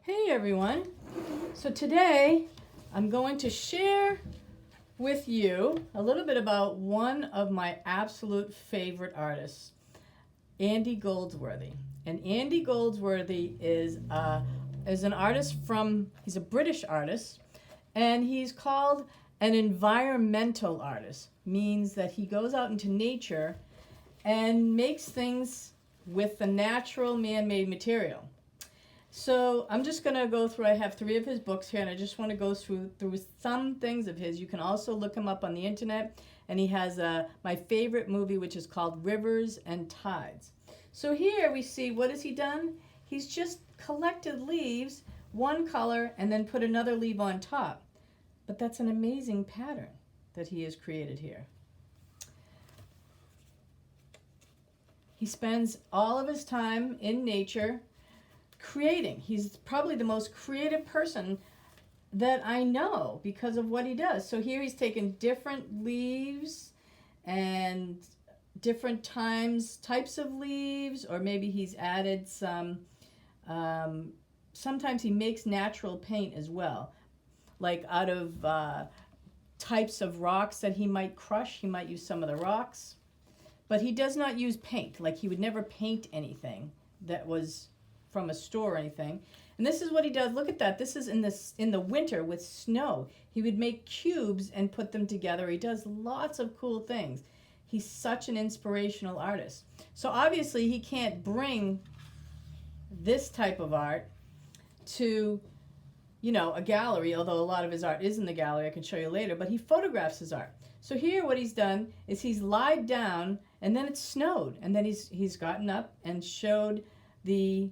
Hey everyone. So today I'm going to share with you a little bit about one of my absolute favorite artists, Andy Goldsworthy. And Andy Goldsworthy is an artist he's a British artist, and he's called an environmental artist. Means that he goes out into nature and makes things with the natural man-made material. So I'm just going to go through, I have 3 of his books here, and I just want to go through some things of his. You can also look him up on the internet, and he has my favorite movie, which is called Rivers and Tides. So here we see, what has he done? He's just collected leaves, one color, and then put another leaf on top. But that's an amazing pattern that he has created here. He spends all of his time in nature creating. He's probably the most creative person that I know because of what he does. So here he's taken different leaves and different types of leaves, or maybe he's added some, sometimes he makes natural paint as well, like out of types of rocks that he might crush. He might use some of the rocks, but he does not use paint. Like, he would never paint anything that was from a store or anything. And this is what he does. Look at that. This is in the winter with snow. He would make cubes and put them together. He does lots of cool things. He's such an inspirational artist. So obviously he can't bring this type of art to, a gallery, although a lot of his art is in the gallery. I can show you later, but he photographs his art. So here what he's done is he's lied down, and then it snowed, and then he's gotten up and showed the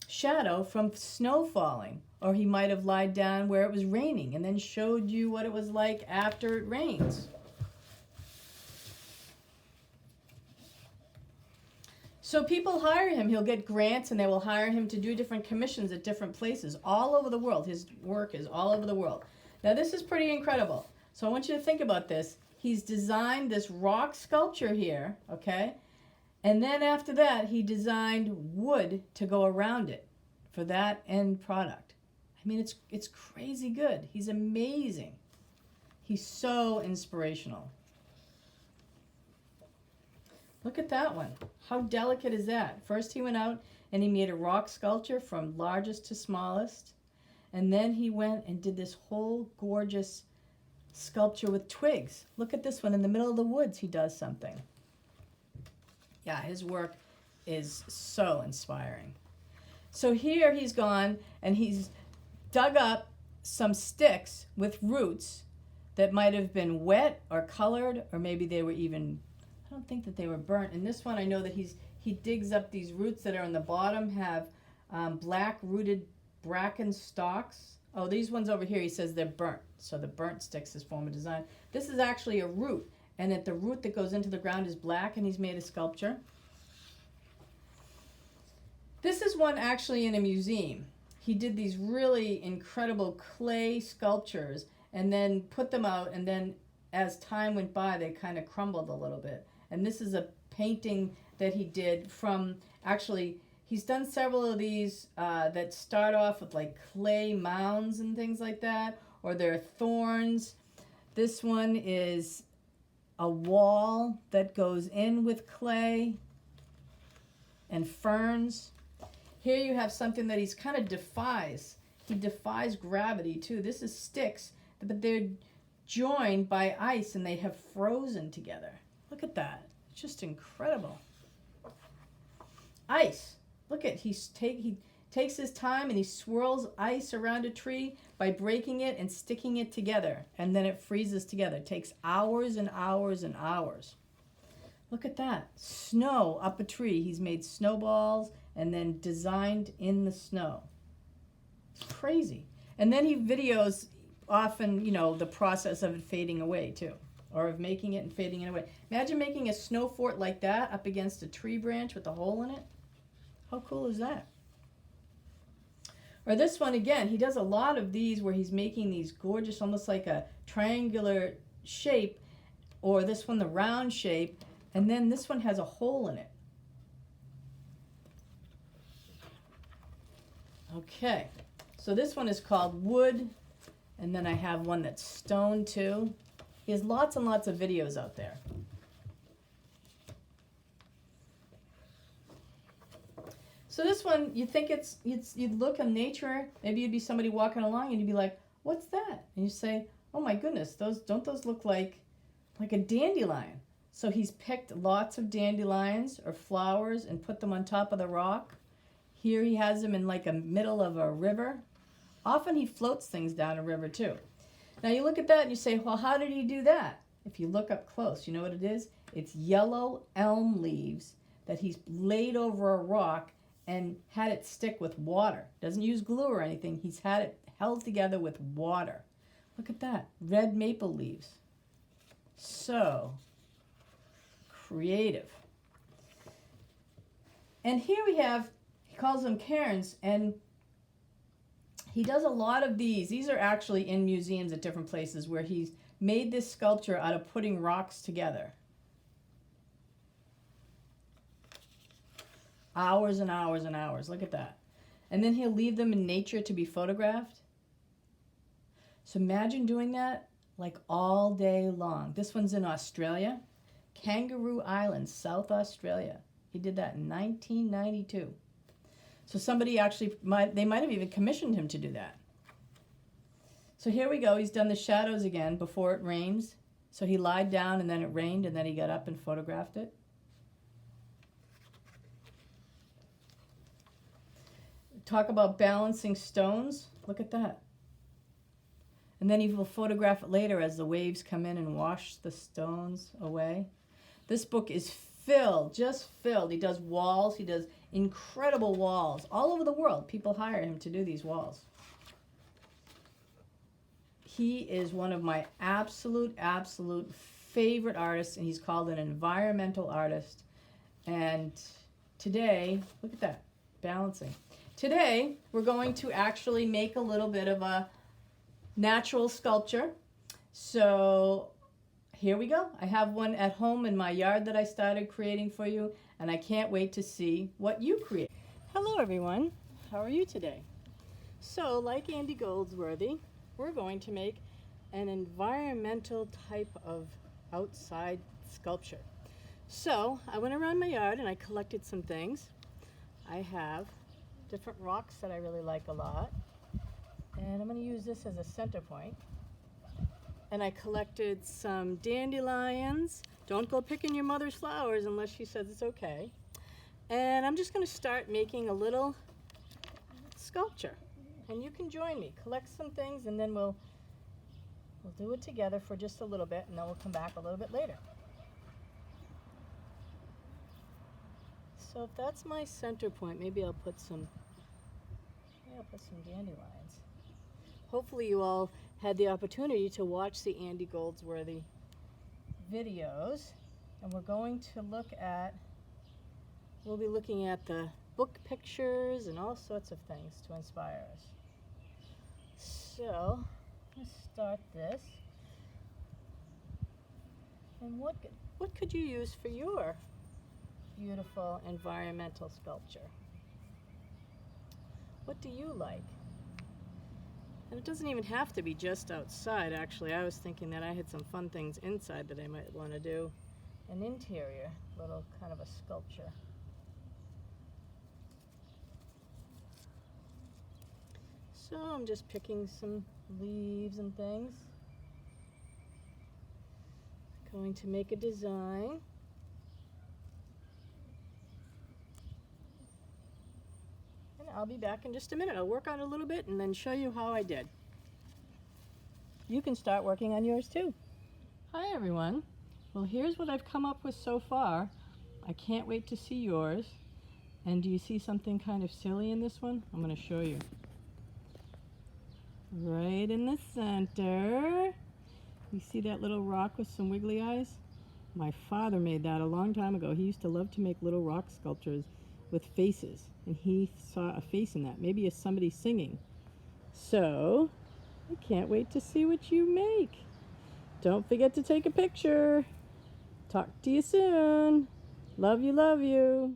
shadow from snow falling. Or he might have lied down where it was raining and then showed you what it was like after it rains. So people hire him. He'll get grants, and they will hire him to do different commissions at different places all over the world. His work is all over the world. Now this is pretty incredible. So I want you to think about this. He's designed this rock sculpture here, okay? And then after that, he designed wood to go around it for that end product. I mean, it's crazy good. He's amazing. He's so inspirational. Look at that one. How delicate is that? First he went out and he made a rock sculpture from largest to smallest. And then he went and did this whole gorgeous sculpture with twigs. Look at this one. In the middle of the woods, he does something. Yeah, his work is so inspiring. So here he's gone and he's dug up some sticks with roots that might have been wet or colored, or maybe they were even, I don't think that they were burnt. In this one, I know that he digs up these roots that are on the bottom, have black rooted bracken stalks. Oh, these ones over here, he says they're burnt. So the burnt sticks is form of design. This is actually a root. And at the root that goes into the ground is black, and he's made a sculpture. This is one actually in a museum. He did these really incredible clay sculptures and then put them out, and then as time went by, they kind of crumbled a little bit. And this is a painting that he did from, actually, he's done several of these that start off with like clay mounds and things like that, or they're thorns. This one is a wall that goes in with clay and ferns. Here you have something that he's kind of defies. He defies gravity too. This is sticks, but they're joined by ice and they have frozen together. Look at that. It's just incredible. Ice. Look at, he takes his time and he swirls ice around a tree by breaking it and sticking it together, and then it freezes together. It takes hours and hours and hours. Look at that. Snow up a tree. He's made snowballs and then designed in the snow. It's crazy. And then he videos often, the process of it fading away too, or of making it and fading it away. Imagine making a snow fort like that up against a tree branch with a hole in it. How cool is that? Or this one again, he does a lot of these where he's making these gorgeous, almost like a triangular shape, or this one the round shape, and then this one has a hole in it. Okay, So this one is called Wood, and then I have one that's stone too. He has lots and lots of videos out there. So this one, you think you'd look in nature, maybe you'd be somebody walking along and you'd be like, what's that? And you say, oh my goodness, don't those look like a dandelion? So he's picked lots of dandelions or flowers and put them on top of the rock. Here he has them in like a middle of a river. Often he floats things down a river too. Now you look at that and you say, well, how did he do that? If you look up close, you know what it is? It's yellow elm leaves that he's laid over a rock and had it stick with water. Doesn't use glue or anything. He's had it held together with water. Look at that. Red maple leaves. So creative. And here we have, he calls them cairns, and he does a lot of these. These are actually in museums at different places where he's made this sculpture out of putting rocks together. Hours and hours and hours. Look at that. And then he'll leave them in nature to be photographed. So imagine doing that like all day long. This one's in Australia. Kangaroo Island, South Australia. He did that in 1992. So somebody actually, they might have even commissioned him to do that. So here we go. He's done the shadows again before it rains. So he lied down and then it rained and then he got up and photographed it. Talk about balancing stones. Look at that. And then he will photograph it later as the waves come in and wash the stones away. This book is filled, just filled. He does walls. He does incredible walls all over the world. People hire him to do these walls. He is one of my absolute favorite artists, and he's called an environmental artist. And today, look at that, balancing. Today, we're going to actually make a little bit of a natural sculpture. So here we go. I have one at home in my yard that I started creating for you, and I can't wait to see what you create. Hello everyone, how are you today? So like Andy Goldsworthy, we're going to make an environmental type of outside sculpture. So I went around my yard and I collected some things. I have different rocks that I really like a lot, and I'm going to use this as a center point. And I collected some dandelions. Don't go picking your mother's flowers unless she says it's okay. And I'm just going to start making a little sculpture. And you can join me. Collect some things and then we'll do it together for just a little bit, and then we'll come back a little bit later. So if that's my center point, maybe I'll put some dandelions. Hopefully you all had the opportunity to watch the Andy Goldsworthy videos, and we'll be looking at the book pictures and all sorts of things to inspire us. So let's start this. And what could you use for your beautiful environmental sculpture? What do you like? And it doesn't even have to be just outside, actually. I was thinking that I had some fun things inside that I might want to do. An interior, little kind of a sculpture. So I'm just picking some leaves and things. Going to make a design. I'll be back in just a minute. I'll work on it a little bit and then show you how I did. You can start working on yours too. Hi everyone. Well, here's what I've come up with so far. I can't wait to see yours. And do you see something kind of silly in this one? I'm going to show you. Right in the center. You see that little rock with some wiggly eyes? My father made that a long time ago. He used to love to make little rock sculptures with faces, and he saw a face in that. Maybe it's somebody singing. So I can't wait to see what you make. Don't forget to take a picture. Talk to you soon. Love you, love you.